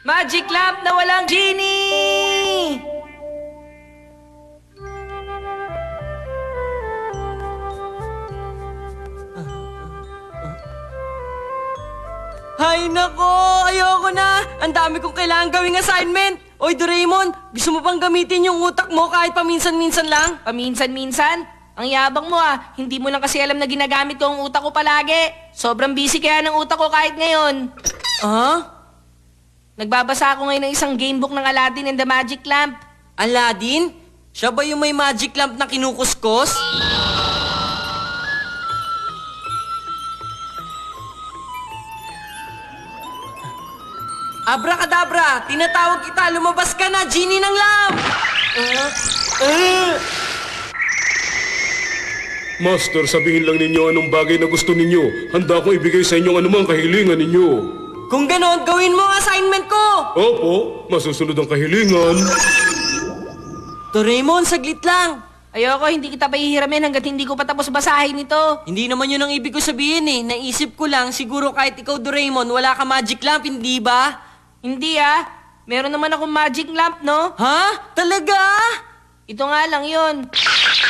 Magic lamp na walang genie! Hay nako, ayoko na. Ang dami kong kailangan gawing assignment. Oy, Doraemon, gusto mo bang gamitin yung utak mo kahit paminsan-minsan lang? Paminsan-minsan? Ang yabang mo ah. Hindi mo lang kasi alam na ginagamit ko ang utak ko palagi. Sobrang busy kaya ng utak ko kahit ngayon. Nagbabasa ako ngayon ng isang gamebook ng Aladdin and the Magic Lamp. Aladdin? Siya ba yung may magic lamp na kinukuskos? Abracadabra! Tinatawag kita! Lumabas ka na! Genie ng lamp! Master, sabihin lang ninyo anong bagay na gusto ninyo. Handa akong ibigay sa inyong anumang kahilingan ninyo. Kung ganon, gawin mo ang assignment ko! Opo, masusunod ang kahilingan. Doraemon, saglit lang! Ayoko, hindi kita pahihiramin hanggat hindi ko pa tapos basahin ito. Hindi naman yun ang ibig ko sabihin eh. Naisip ko lang, siguro kahit ikaw, Doraemon, wala ka magic lamp, hindi ba? Hindi ah. Meron naman akong magic lamp, no? Ha? Talaga? Ito nga lang yun.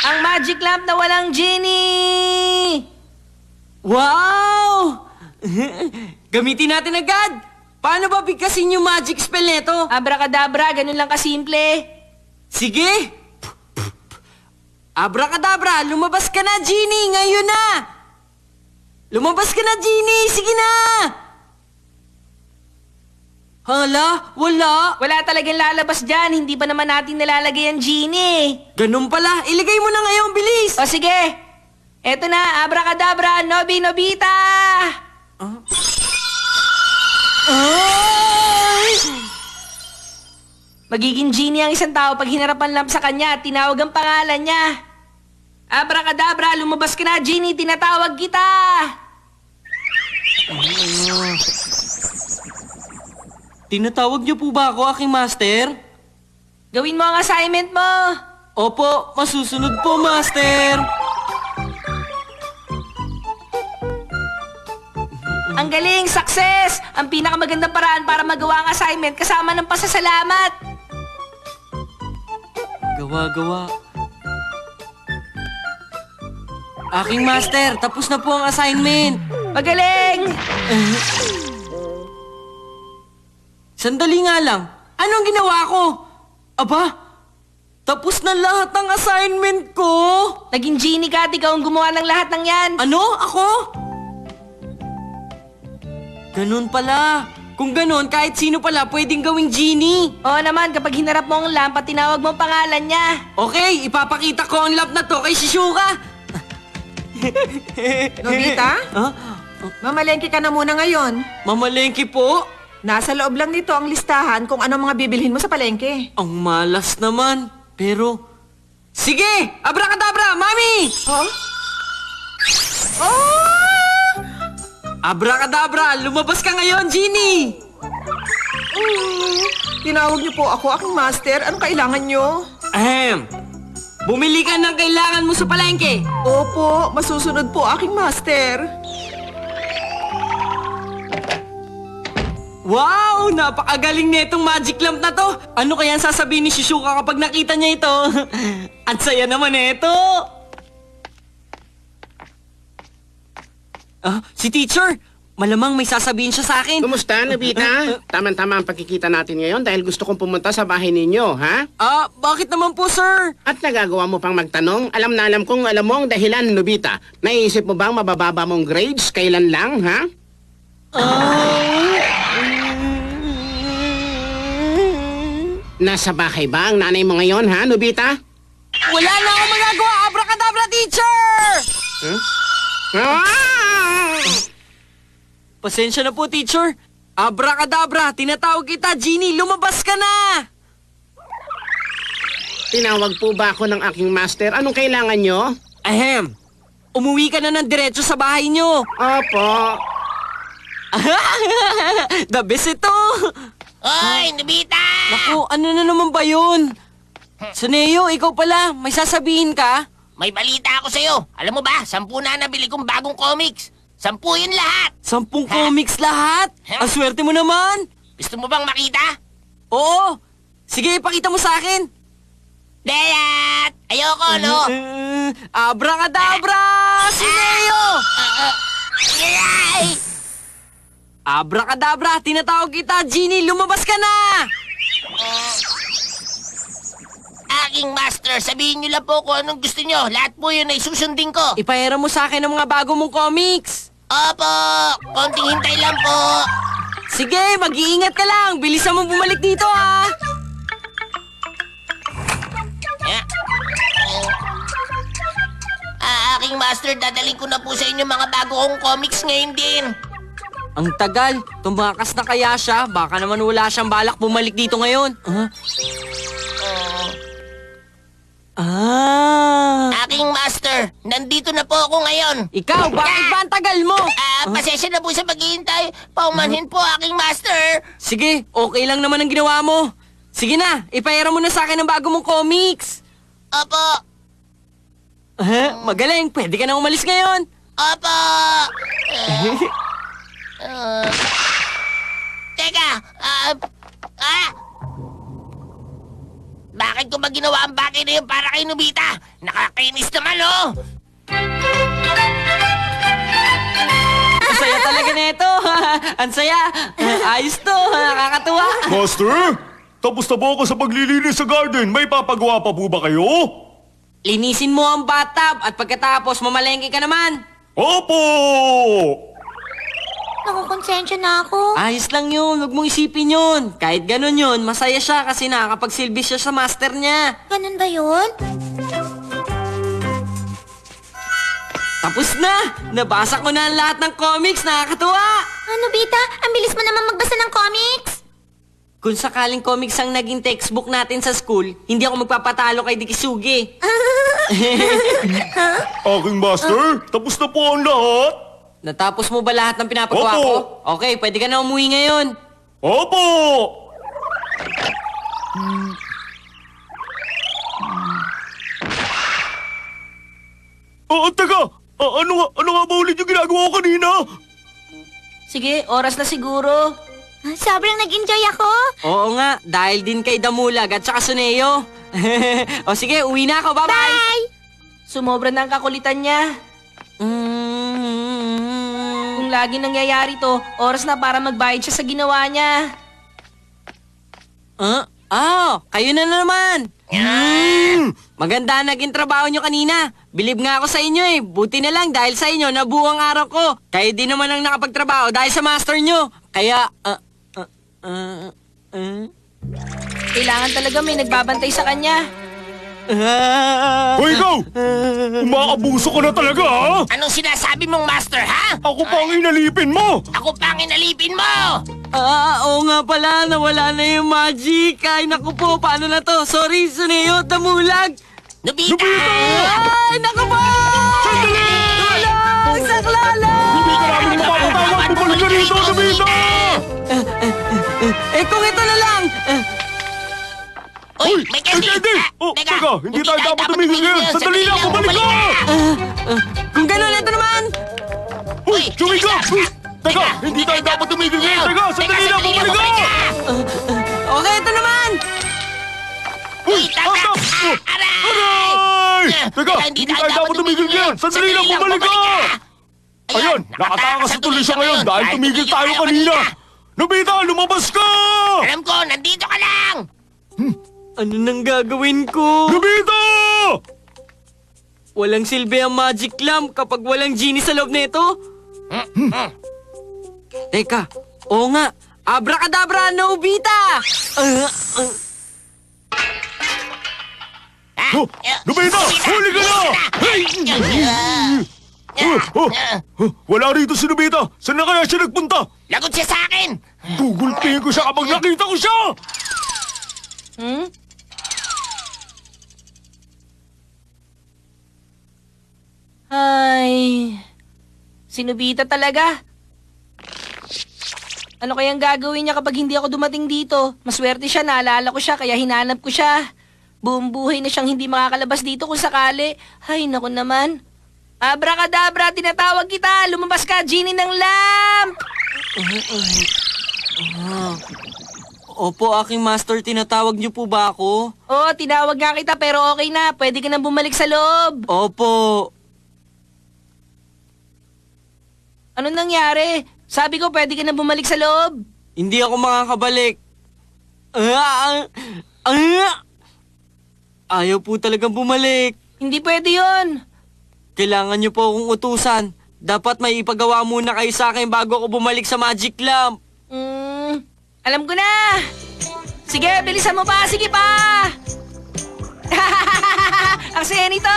Ang magic lamp na walang genie! Wow! Gamitin natin agad! Paano ba bigkasin yung magic spell neto? Abracadabra, ganun lang kasimple. Sige! Abracadabra, lumabas ka na, Genie! Ngayon na! Lumabas ka na, Genie! Sige na! Hala, wala. Wala talagang lalabas dyan. Hindi pa naman natin nilalagay ang genie. Ganun pala. Ilagay mo na ngayon, bilis! O sige. Eto na, abracadabra, Nobita! Ay! Magiging genie ang isang tao pag hinarap ang lamp sa kanya at tinawag ang pangalan niya. Abracadabra, lumabas ka na, genie, tinatawag kita! Tinatawag niyo po ba ako, aking master? Gawin mo ang assignment mo. Opo, masusunod po, master. Ang galing, success! Ang pinakamagandang paraan para magawa ang assignment kasama ng pasasalamat. Gawa-gawa. Aking master, tapos na po ang assignment. Magaling! Sandali nga lang. Anong ginawa ko? Aba, tapos na lahat ng assignment ko. Naging genie ka at ikaw ang gumawa ng lahat ng yan. Ano? Ako? Ganun pala. Kung ganun, kahit sino pala pwedeng gawing genie. Oo naman, kapag hinarap mo ang lamp at tinawag mo ang pangalan niya. Okay, ipapakita ko ang lamp na to kay Shizuka. Nobita? Ha? Mamalengke ka na muna ngayon. Mamalengke po? Nasa loob lang nito ang listahan kung ano mga bibilhin mo sa palengke. Ang malas naman. Pero... Sige! Abracadabra! Mami! Oh? Oh! Abracadabra! Lumabas ka ngayon, Genie! Tinawag niyo po ako, aking master. Anong kailangan niyo? Ahem! Bumili ka ng kailangan mo sa palengke! Opo, masusunod po, aking master. Wow! Napakagaling nitong magic lamp na to! Ano kaya ang sasabihin ni Shizuka kapag nakita niya ito? Ang saya naman nito! Si teacher! Malamang may sasabihin siya sa akin. Kumusta, Nobita? Tama-tama ang pagkikita natin ngayon dahil gusto kong pumunta sa bahay ninyo, ha? Bakit naman po, sir? At nagagawa mo pang magtanong? Alam na alam kong alam mo ang dahilan, Nobita. Naisip mo bang mabababa mong grades? Kailan lang, ha? Nasa bahay ba ang nanay mo ngayon, ha, Nobita? Wala na akong magagawa! Abracadabra, teacher! Pasensya na po, teacher. Abracadabra, tinatawag kita, Genie. Lumabas ka na! Tinawag po ba ako ng aking master? Anong kailangan nyo? Ahem! Umuwi ka na ng diretso sa bahay nyo. Opo. The best ito! Oy, Nobita! Naku, ano na naman ba yun? Suneo, ikaw pala. May sasabihin ka? May balita ako sa'yo. Alam mo ba, 10 na nabili kong bagong comics. 10 yun lahat. 10 comics lahat? Ang swerte mo naman! Gusto mo bang makita? Oo! Sige, ipakita mo sa akin! Dayat! Ayoko, no? Abracadabra! Si Neo! Ay! Abracadabra! Tinatawag kita! Genie, lumabas ka na! Aking master, sabihin niyo lang po kung anong gusto niyo. Lahat po yun ay susundin ko. Ipahera mo sa akin ang mga bago mong comics! Opo! Konting hintay lang po. Sige, mag-iingat ka lang! Bilisan mo bumalik dito, ha! Aking master, dadaling ko na po sa inyo mga bago kong comics ngayon din. Ang tagal. Tumakas na kaya siya. Baka naman wala siyang balak bumalik dito ngayon. Aking master, nandito na po ako ngayon. Ikaw, bakit ba ang tagal mo? Pasensya na po sa paghihintay. Paumanhin po, aking master. Sige, okay lang naman ang ginawa mo. Sige na, ipahera mo na sa akin ang bago mong comics. Opo. Magaling, pwede ka na umalis ngayon. Opo. Teka, bakit ko ba ginawa ang bagay na yun para kay Nobita? Nakakainis naman, oh! Ang saya talaga nito. Ang saya. Ayos to, nakakatuwa. Master, tapos na po ako sa paglilinis sa garden. May papagawa pa po ba kayo? Linisin mo ang bathtub at pagkatapos mamalengke ka naman. Opo! Nakukonsensya na ako. Ayos lang yun, huwag mong isipin yun. Kahit ganun yun, masaya siya kasi nakakapagsilbi siya sa master niya. Ganun ba yun? Tapos na! Nabasa ko na ang lahat ng comics, nakakatuwa! Ano, Bita? Ang bilis mo naman magbasa ng comics. Kung sakaling comics ang naging textbook natin sa school, hindi ako magpapatalo kay Dikisugi. Aking master, tapos na po ang lahat. Natapos mo ba lahat ng pinapagawa Opo. ko? Okay, pwede ka na umuwi ngayon. Opo! Teka! Ano nga ba ulit yung ginagawa ko kanina? Sige, oras na siguro. Sobrang nag-enjoy ako. Oo nga, dahil din kay Damulag at saka Suneo. O sige, uwi na ako. Bye-bye! Bye! Sumobra na ang kakulitan niya. Kung lagi nangyayari to, oras na para magbayad siya sa ginawa niya. Kayo na naman. Maganda ang naging trabaho nyo kanina. Bilib nga ako sa inyo eh. Buti na lang dahil sa inyo nabuo ang araw ko. Kayo din naman ang nakapagtrabaho dahil sa master nyo. Kaya, Kailangan talaga may nagbabantay sa kanya. Hoy, ikaw! Umaabuso ka na talaga, ha? Anong sinasabi mong master, ha? Ako pa ang inalipin mo! Ako pa ang inalipin mo! oo nga pala, nawala na yung magic. Ay, naku po, paano na to? Sorry, Suneo, Damulag. Nobita! Ay, naku po! Sandali! Tulong! Saklala! Hindi ka namin mapapatawad! Bumalik ka rito, Nobita! Kung ito na lang! Uy, may candy! Teka, hindi tayo dapat tumigil ngayon! Sandali lang, bumalik ka! Kung gano'n, ito naman! Uy, Chumika! Teka, hindi tayo dapat tumigil ngayon! Teka, sandali lang, bumalik ka! Okay, ito naman! Uy, atap! Aray! Teka, hindi tayo dapat tumigil ngayon! Sandali lang, bumalik ka! Ayun, nakatakas sa tuloy siya ngayon dahil tumigil tayo kanina! Nobita, lumabas ka! Alam ko, nandito ka lang! Ano nang gagawin ko? Nobita! Walang silbi ang magic lamp kapag walang genie sa loob nito. Teka, oo nga. Abracadabra, Nobita! Nobita, huli ka na! Wala rito si Nobita! Saan na kaya siya nagpunta? Lagot siya sa akin! Gugulpingin ko siya kapag nakita ko siya! Ay, sinubita talaga. Ano kayang gagawin niya kapag hindi ako dumating dito? Maswerte siya, naalala ko siya, kaya hinanap ko siya. Buong buhay na siyang hindi makakalabas dito kung sakali. Ay, naku naman. Abracadabra, tinatawag kita! Lumabas ka, genie ng lamp! Opo, aking master, tinatawag niyo po ba ako? Oo, tinawag nga kita pero okay na. Pwede ka na bumalik sa loob. Opo. Ano nangyari? Sabi ko pwede ka na bumalik sa loob. Hindi ako makakabalik. Ayaw po talagang bumalik. Hindi pwede yon. Kailangan niyo po akong utusan. Dapat may ipagawa muna kayo sa akin bago ako bumalik sa Magic Lamp. Alam ko na. Sige, bilisan mo pa. Sige pa. Ang saya nito.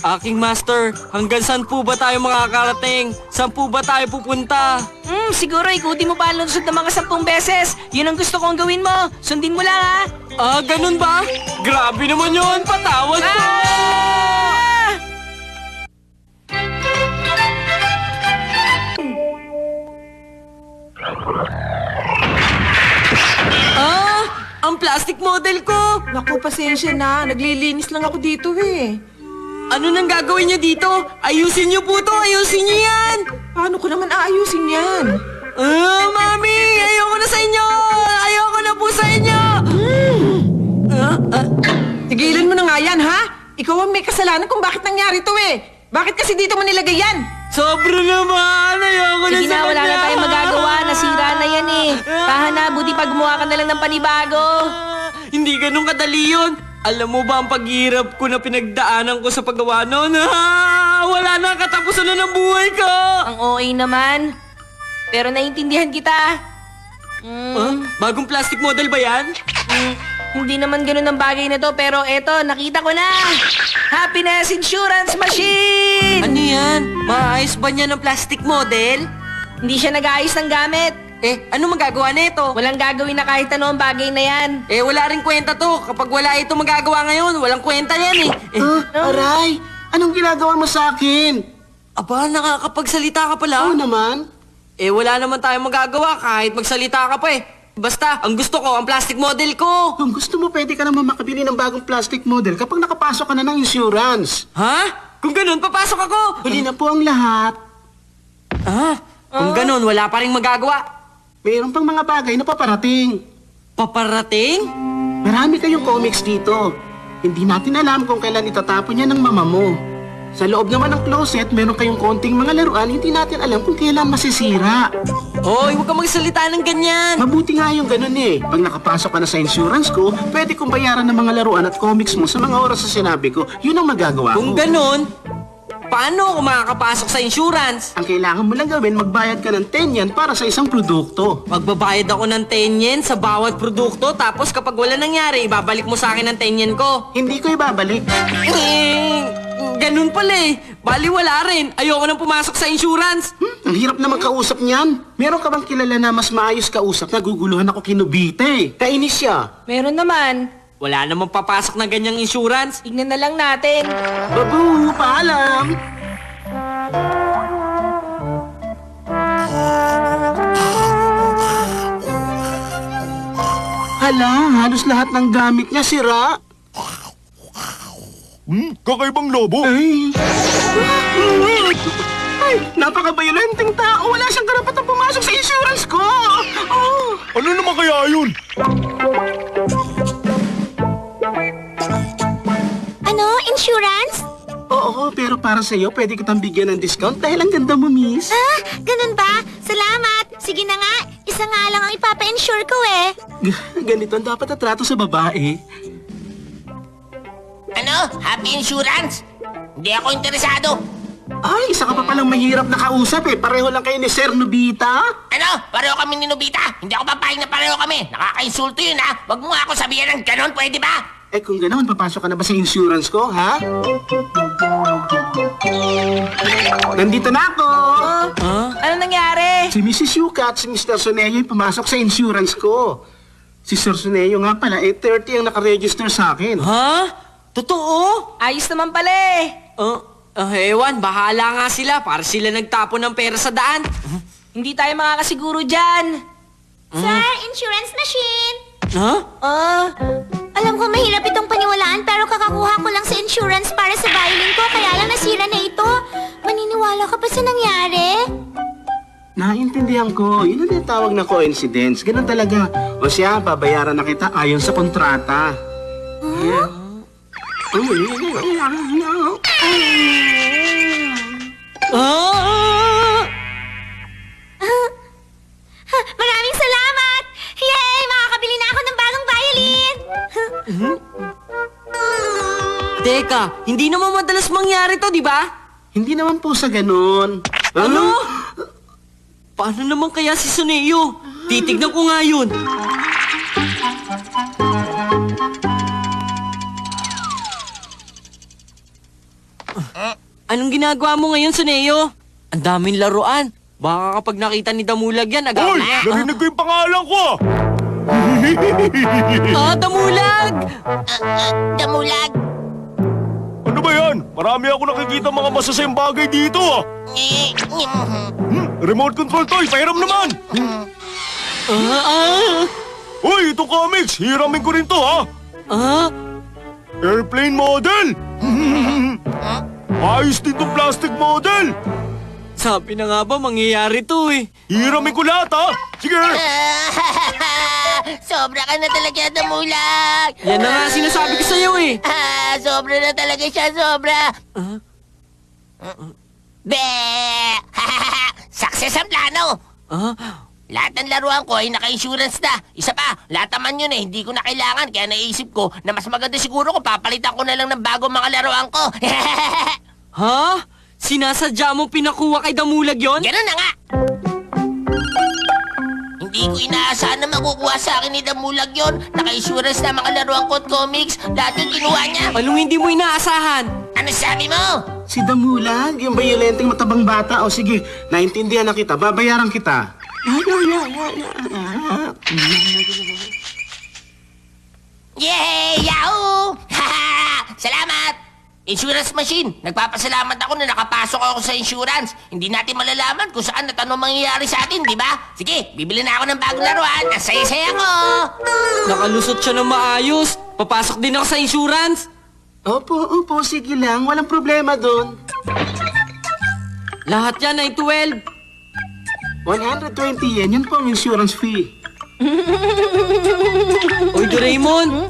Aking master, hanggang saan po ba tayo makakarating? Saan po ba tayo pupunta? Siguro ikutin mo pa ang lunsod ng mga 10 beses. Yun ang gusto kong gawin mo. Sundin mo lang ha. Ganun ba? Grabe naman yun. Patawad po! Ang plastic model ko! Naku, pasensya na. Naglilinis lang ako dito eh. Ano nang gagawin niyo dito? Ayusin niyo po to! Ayusin niyo yan! Paano ko naman aayusin yan? Mami! Ayoko na sa inyo! Ayoko na po sa inyo! Tigilan mo na nga yan, ha? Ikaw ang may kasalanan kung bakit nangyari to eh. Bakit kasi dito mo nilagay yan? Sobra naman! Ayoko na Sige sa na, wala na tayong magagawa. Nasira na yan eh. Tahana, buti pa gumawa ka na lang ng panibago. Hindi ganun kadali yun. Alam mo ba ang paghihirap ko na pinagdaanan ko sa paggawa nun? Wala na, katapusan na ng buhay ko! Ang OA naman. Pero naiintindihan kita. Bagong plastic model ba yan? Hindi naman ganun ang bagay na to, pero eto, nakita ko na! Happiness Insurance Machine! Ano yan? Maayos ba niya ng plastic model? Hindi siya nag-aayos ng gamit. Ano magagawa nito? Walang gagawin na kahit ano ang bagay na yan. Wala rin kwenta to. Kapag wala ito magagawa ngayon, walang kwenta yan Aray, anong ginagawa mo sa akin? Aba, nakakapagsalita ka pala. Oo naman. Wala naman tayong magagawa kahit magsalita ka pa Basta, ang gusto ko, ang plastic model ko. Kung gusto mo, pwede ka naman makabili ng bagong plastic model kapag nakapasok ka na ng insurance. Ha? Kung ganun, papasok ako. Huli na po ang lahat. Kung ganun, wala pa rin magagawa. Mayroon pang mga bagay na paparating. Paparating? Marami kayong comics dito. Hindi natin alam kung kailan itatapon yan ng mama mo. Sa loob naman ng closet, meron kayong konting mga laruan, hindi natin alam kung kailan masisira. Hoy, huwag ka magsalita ng ganyan. Mabuti nga yung ganun eh. Pag nakapasok ka na sa insurance ko, pwede kong bayaran ng mga laruan at comics mo sa mga oras na sinabi ko. Yun ang magagawa Kung ko. ganun, paano ako makakapasok sa insurance? Ang kailangan mo lang gawin, magbayad ka ng 10 yen para sa isang produkto. Magbabayad ako ng 10 yen sa bawat produkto, tapos kapag wala nangyari, ibabalik mo sa akin ang 10 yen ko. Hindi ko ibabalik. Ganun pala Bali wala rin. Ayoko nang pumasok sa insurance. Ang hirap naman kausap niyan. Meron ka bang kilala na mas maayos kausap? Naguguluhan ako kay Nobita eh. Kainis siya. Meron naman. Wala namang papasok na ganyang insurance. Tignan na lang natin. Babu, paalam. Hala, halos lahat ng gamit niya sira. Kakaibang lobo. Ay, napaka-violenteng tao. Wala siyang karapatang pumasok sa insurance ko. Oh. Ano naman kaya yun? Ano? Insurance? Oo, pero para sa'yo, pwede kitang bigyan ng discount dahil ang ganda mo, miss. Ganun ba? Salamat! Sige na nga, isa nga lang ang ipapa-insure ko eh. Ganito ang dapat na trato sa babae. Ano? Happy Insurance? Hindi ako interesado. Ay, isa ka pa palang mahirap na kausap eh. Pareho lang kayo ni Sir Nobita. Ano? Pareho kami ni Nobita. Hindi ako papayag na pareho kami. Nakaka-insulto yun ha. Wag mo nga ako sabihan ng ganon, pwede ba? Eh kung ganoon, papasok ka na ba sa insurance ko, ha? Nandito na ako! Ano nangyari? Si Mrs. Yuka at si Mr. Soneyo yung pumasok sa insurance ko. Si Sir Soneyo nga pala, 30 ang nakaregister sa akin. Ha? Totoo? Ayos naman pala eh. Ewan, bahala nga sila. Para sila nagtapon ng pera sa daan. Hindi tayo makakasiguro dyan. Sir, insurance machine! Ah, Alam ko mahirap itong paniwalaan pero kakakuha ko lang sa insurance para sa violin ko kaya lang nasira na ito. Maniniwala ka ba sa nangyari? Naintindihan ko. Yun ang tawag na coincidence. Ganun talaga. O siya, babayaran na kita ayon sa kontrata. Ah! Maraming salamat! Yay! Makakabili na ako ng bagong violin! Teka, hindi naman madalas mangyari to, di ba? Hindi naman po sa ganun. Ano? Paano naman kaya si Suneo? Titignan ko nga yun. Anong ginagawa mo ngayon, Suneo? Ang daming laruan. Baka kapag nakita ni Damulag yan, Hoy! agawin niya. Narinig ko yung pangalan ko! Damulag! Damulag! Ano ba yan? Marami ako nakikita mga masasayang bagay dito ah! Remote control toy, pahiram naman! Uy, ito comics! Hiramin ko rin to ha! Airplane model! Ayos din tong plastic model! Sabi na nga ba, mangyayari to eh. Hiramin ko lahat ha! Sige! Sobra ka na talaga, Damulag! Yan na nga sinasabi ko sa'yo eh. Sobra na talaga siya, sobra! Be! Success ang plano! Lahat ng laruan ko ay naka-insurance na. Isa pa, lahat naman yun eh, hindi ko na kailangan. Kaya naisip ko na mas maganda siguro kung papalitan ko na lang ng bagong mga laruan ko. Ha? Sinasadya mong pinakuha kay Damulag yon? Ganun na nga! Hindi ko inaasahan na makukuha sa akin ni Damulag yon. Naka-insurance na mga laruan ko at comics. Lahat yung kinuha niya. Anong hindi mo inaasahan? Ano sabi mo? Si Damulag, yung bayolenteng matabang bata. O sige, naintindihan na kita. Babayaran kita. Yay! Yahoo! Salamat! Insurance machine. Nagpapasalamat ako na nakapasok ako sa insurance. Hindi natin malalaman kung saan at ano mangyayari sa atin, di ba? Sige, bibili na ako ng bagong laruan. Ang saya-saya ko! Nakalusot siya ng maayos. Papasok din ako sa insurance. Opo, sige lang. Walang problema doon. Lahat yan ay 12. 120 yen, yun po ang insurance fee. Oy, Doraemon.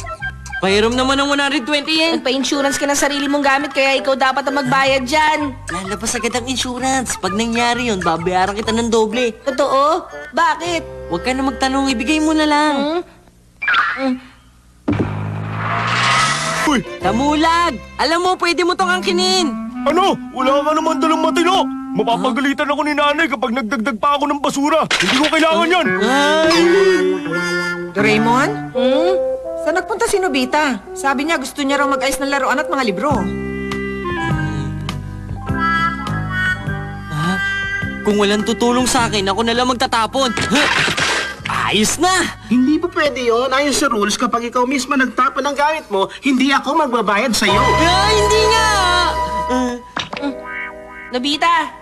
Pahiram naman ng 120 yen. Nagpa-insurance ka ng sarili mong gamit kaya ikaw dapat ang magbayad dyan. Lalabas agad ang insurance. Pag nangyari yun, babayaran kita ng doble. Totoo? Bakit? Huwag ka na magtanong, ibigay mo na lang. Uy, Damulag! Alam mo, pwede mo tong angkinin. ano? Wala ka naman dalang matino! Mapapagalitan ako ni nanay kapag nagdagdag pa ako ng basura. Hindi ko kailangan yan! Doraemon? Saan nagpunta si Nobita? Sabi niya gusto niya raw mag-ayos ng laruan at mga libro. Kung walang tutulong sa akin, ako na lang magtatapon. Ayos na! Hindi ba pwede yun? Ayon sa rules, kapag ikaw mismo nagtapon ng gamit mo, hindi ako magbabayad sa'yo. Hindi nga! Nobita!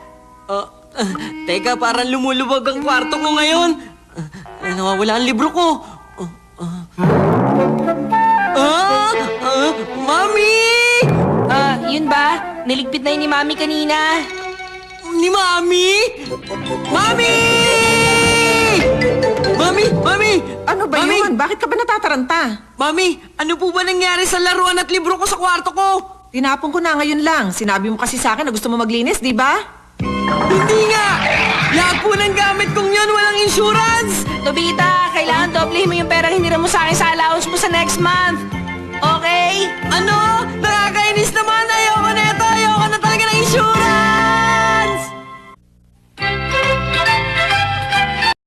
Teka, parang lumulubog ang kwarto ko ngayon. Nawawala ang libro ko. Mami! Yun ba? Niligpit na yun ni Mami kanina. Ni Mami? Mami! Mami! Ano ba Mami! yun? Bakit ka ba natataranta? Mami, ano po ba nangyari sa laruan at libro ko sa kwarto ko? Tinapon ko na ngayon lang. Sinabi mo kasi sa akin na gusto mo maglinis, di ba? Hindi nga! Lahat po ng gamit kong yun, walang insurance! Nobita, kailangan doblehin mo yung perang hinira mo sa akin sa allowance mo sa next month. Okay? Ano?